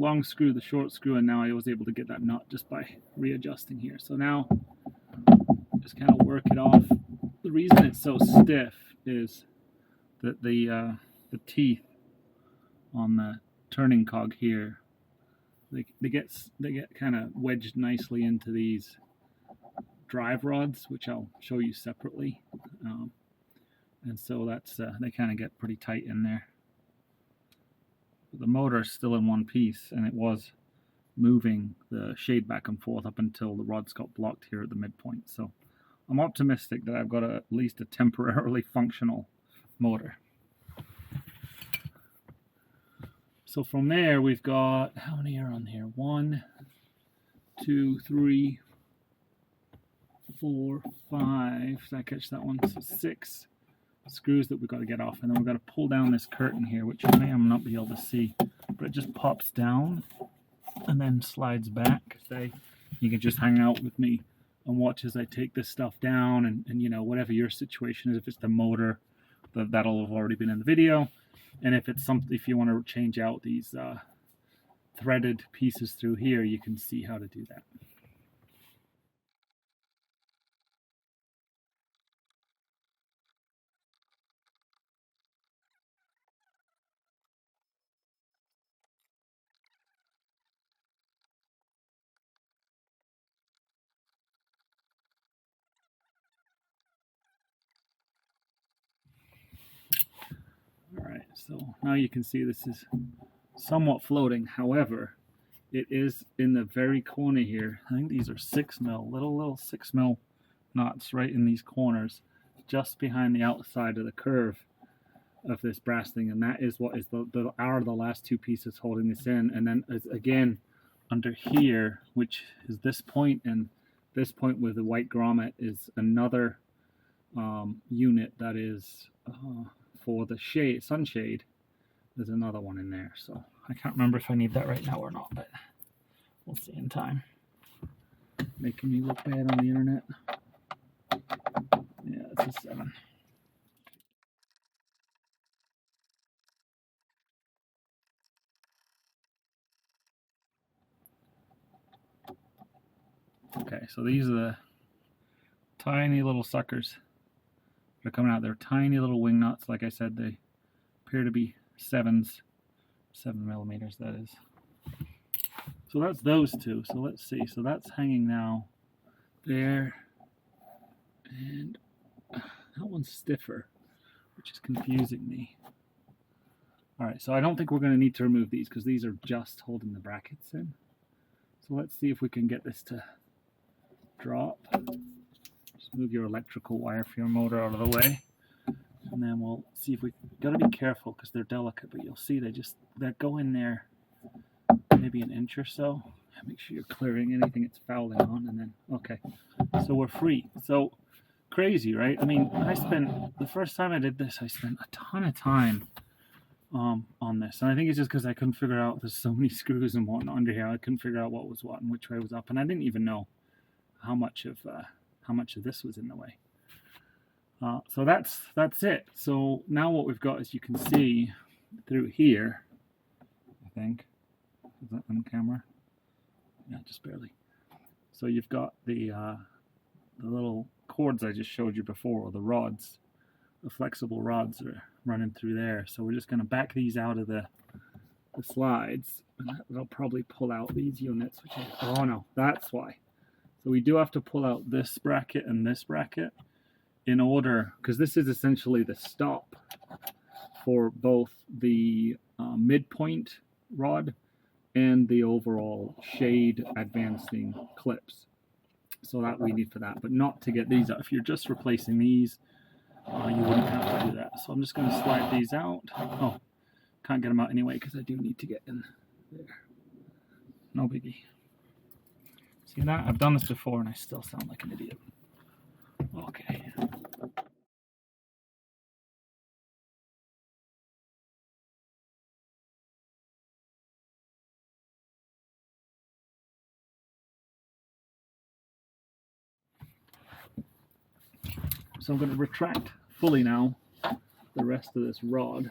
long screw, the short screw, and now I was able to get that nut just by readjusting here. So now just kind of work it off. The reason it's so stiff is that the teeth on the turning cog here, they get kind of wedged nicely into these drive rods, which I'll show you separately, and so that's they kind of get pretty tight in there. But the motor is still in one piece, and it was moving the shade back and forth up until the rods got blocked here at the midpoint. So I'm optimistic that I've got at least a temporarily functional motor. So from there, we've got, how many are on here? 1, 2, 3, 4, 5. Did I catch that one? So 6 screws that we've got to get off. And then we've got to pull down this curtain here, which you may not be able to see, but it just pops down and then slides back. So you can just hang out with me and watch as I take this stuff down, and you know, whatever your situation is, if it's the motor, that'll have already been in the video. And if it's something, if you want to change out these threaded pieces through here, you can see how to do that. Alright, so now you can see this is somewhat floating. However, it is in the very corner here. I think these are 6mm, little 6mm knots right in these corners, just behind the outside of the curve of this brass thing, and that is what is the last two pieces holding this in. And then again under here, which is this point and this point with the white grommet, is another unit that is for the sunshade. There's another one in there, so I can't remember if I need that right now or not, but we'll see in time. Making me look bad on the internet. Yeah, it's a 7. Okay, so these are the tiny little suckers that are coming out. They're tiny little wing nuts. Like I said, they appear to be 7s, 7mm that is. So that's those two. So let's see. So that's hanging now there, and that one's stiffer, which is confusing me. All right, so I don't think we're going to need to remove these because these are just holding the brackets in. So let's see if we can get this to drop. Just move your electrical wire for your motor out of the way, and then we'll see if we got to be careful because they're delicate, but you'll see they go in there maybe an inch or so. Make sure you're clearing anything it's fouling on, and then okay, so we're free. So crazy, right? I mean, the first time I did this, I spent a ton of time on this, and I think it's just because I couldn't figure out, there's so many screws and whatnot under here, I couldn't figure out what was what and which way was up, and I didn't even know how much of this was in the way. So that's it. So now what we've got, as you can see through here, I think, is that on camera? Yeah, just barely. So you've got the little cords I just showed you before, or the rods, the flexible rods are running through there. So we're just going to back these out of the slides, and that'll probably pull out these units. Oh no, that's why. So we do have to pull out this bracket and this bracket in order, because this is essentially the stop for both the midpoint rod and the overall shade advancing clips. So that we need for that, but not to get these out. If you're just replacing these, you wouldn't have to do that. So I'm just going to slide these out. Oh, can't get them out anyway because I do need to get in there. No biggie. See that? I've done this before and I still sound like an idiot. Okay. So I'm going to retract fully now the rest of this rod.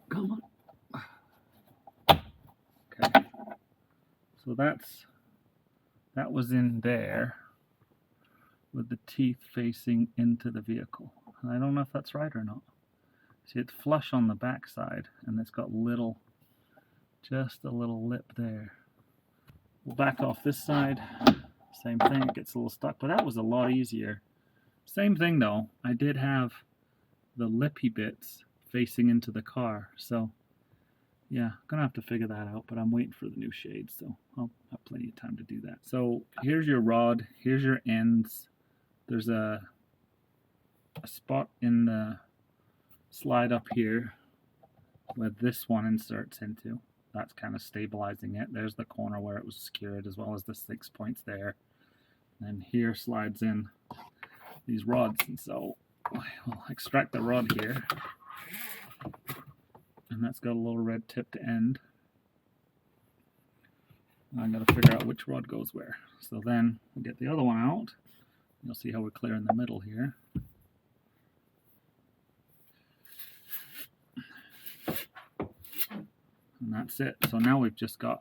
Come on. So that was in there with the teeth facing into the vehicle. And I don't know if that's right or not. See, it's flush on the back side, and it's got just a little lip there. We'll back off this side. Same thing, it gets a little stuck, but that was a lot easier. Same thing though, I did have the lippy bits facing into the car, so yeah, gonna have to figure that out, but I'm waiting for the new shades, so I'll have plenty of time to do that. So here's your rod, here's your ends. There's a spot in the slide up here where this one inserts into. That's kind of stabilizing it. There's the corner where it was secured, as well as the 6 points there. And here slides in these rods, and so I'll extract the rod here, and that's got a little red tip to end. I got to figure out which rod goes where. So then we'll get the other one out. You'll see how we're clear in the middle here. And that's it. So now we've just got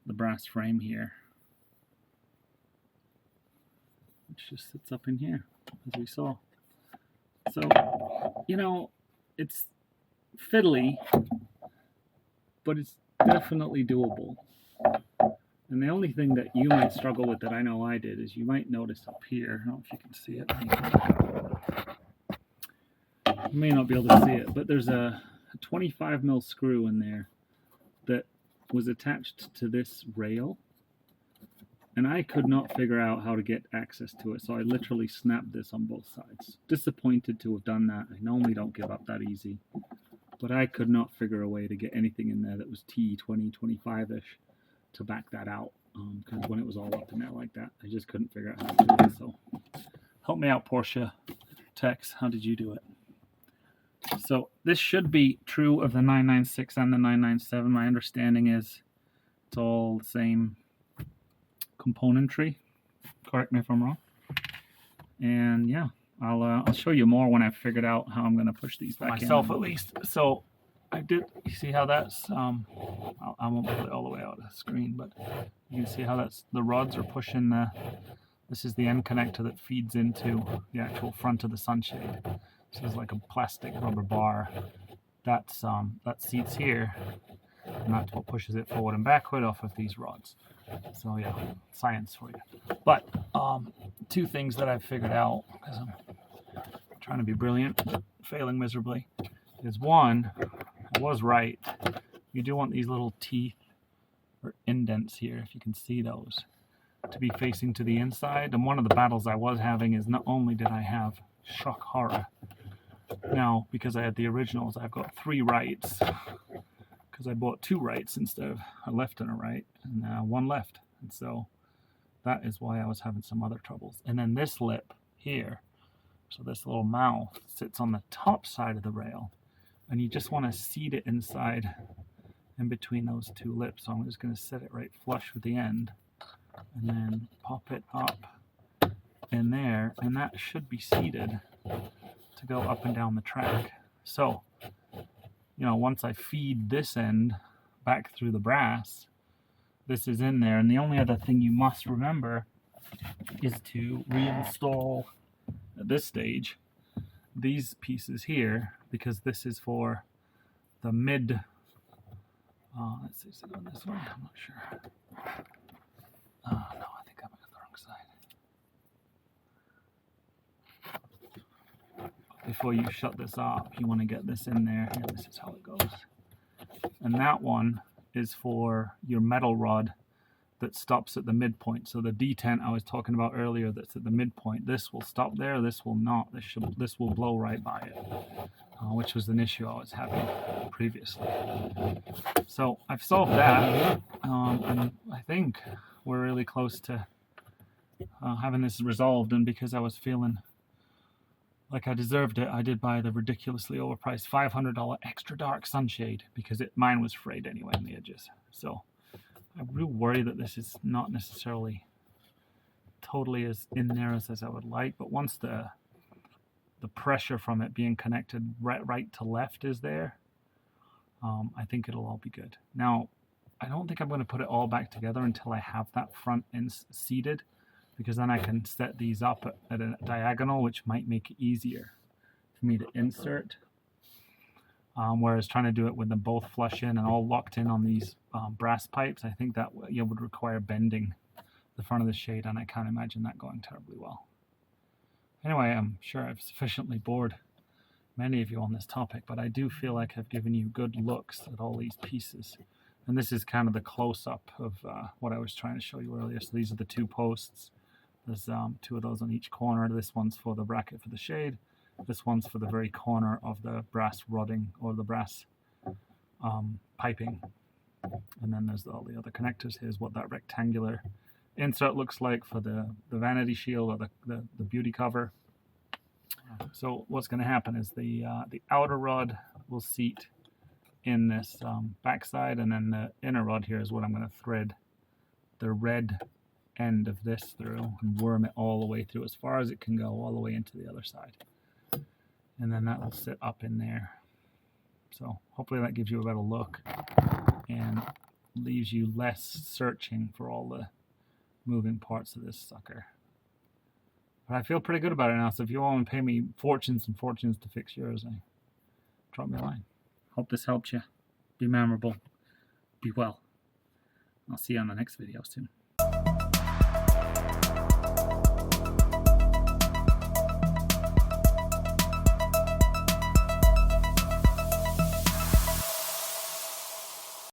the brass frame here, which just sits up in here, as we saw. So, you know, it's fiddly, but it's definitely doable. And the only thing that you might struggle with, that I know I did, is you might notice up here, I don't know if you can see it. You may not be able to see it, but there's a 25 mil screw in there that was attached to this rail, and I could not figure out how to get access to it, so I literally snapped this on both sides. Disappointed to have done that. I normally don't give up that easy, but I could not figure a way to get anything in there that was T20, 25-ish to back that out, because when it was all up in there like that, I just couldn't figure out how to do it. So help me out, Porsche Tex, how did you do it? So this should be true of the 996 and the 997. My understanding is it's all the same componentry. Correct me if I'm wrong. And yeah, I'll show you more when I've figured out how I'm going to push these back myself, at least. So I did. You see how that's? I won't put it all the way out of the screen, but you can see how that's. The rods are pushing the. This is the end connector that feeds into the actual front of the sunshade. So there's like a plastic rubber bar that seats here, and that's what pushes it forward and backward off of these rods. So yeah, science for you. But two things that I've figured out, because I'm trying to be brilliant, but failing miserably, is one, I was right. You do want these little teeth or indents here, if you can see those, to be facing to the inside. And one of the battles I was having is not only did I have shock horror. Now, because I had the originals, I've got 3 rights, because I bought 2 rights instead of a left and a right, and 1 left. And so that is why I was having some other troubles. And then this lip here, so this little mouth sits on the top side of the rail, and you just want to seat it inside in between those 2 lips. So I'm just going to set it right flush with the end, and then pop it up in there, and that should be seated to go up and down the track. So, you know, once I feed this end back through the brass, this is in there. And the only other thing you must remember is to reinstall, at this stage, these pieces here, because this is for the mid, let's see, is it on this one? I'm not sure. No, I think I'm on the wrong side. Before you shut this off, you want to get this in there. Here, this is how it goes. And that one is for your metal rod that stops at the midpoint. So the detent I was talking about earlier that's at the midpoint, this will stop there, this will not. This will blow right by it, which was an issue I was having previously. So I've solved that, and I think we're really close to having this resolved. And because I was feeling like I deserved it, I did buy the ridiculously overpriced $500 extra dark sunshade, because mine was frayed anyway on the edges. So I really worry that this is not necessarily totally as in there as I would like, but once the pressure from it being connected right to left is there, I think it'll all be good. Now, I don't think I'm going to put it all back together until I have that front end seated, because then I can set these up at a diagonal, which might make it easier for me to insert. Whereas trying to do it with them both flush in and all locked in on these brass pipes, I think that would require bending the front of the shade, and I can't imagine that going terribly well. Anyway, I'm sure I've sufficiently bored many of you on this topic, but I do feel like I've given you good looks at all these pieces. And this is kind of the close-up of what I was trying to show you earlier. So these are the two posts. There's two of those on each corner. This one's for the bracket for the shade. This one's for the very corner of the brass rodding or the brass piping. And then there's all the other connectors. Here's what that rectangular insert looks like for the vanity shield or the beauty cover. So what's going to happen is the outer rod will seat in this backside, and then the inner rod here is what I'm going to thread the red end of this through and worm it all the way through as far as it can go, all the way into the other side. And then that will sit up in there. So hopefully that gives you a better look and leaves you less searching for all the moving parts of this sucker. But I feel pretty good about it now, so if you want to pay me fortunes and fortunes to fix yours, drop me a line. Hope this helped you. Be memorable. Be well. I'll see you on the next video soon.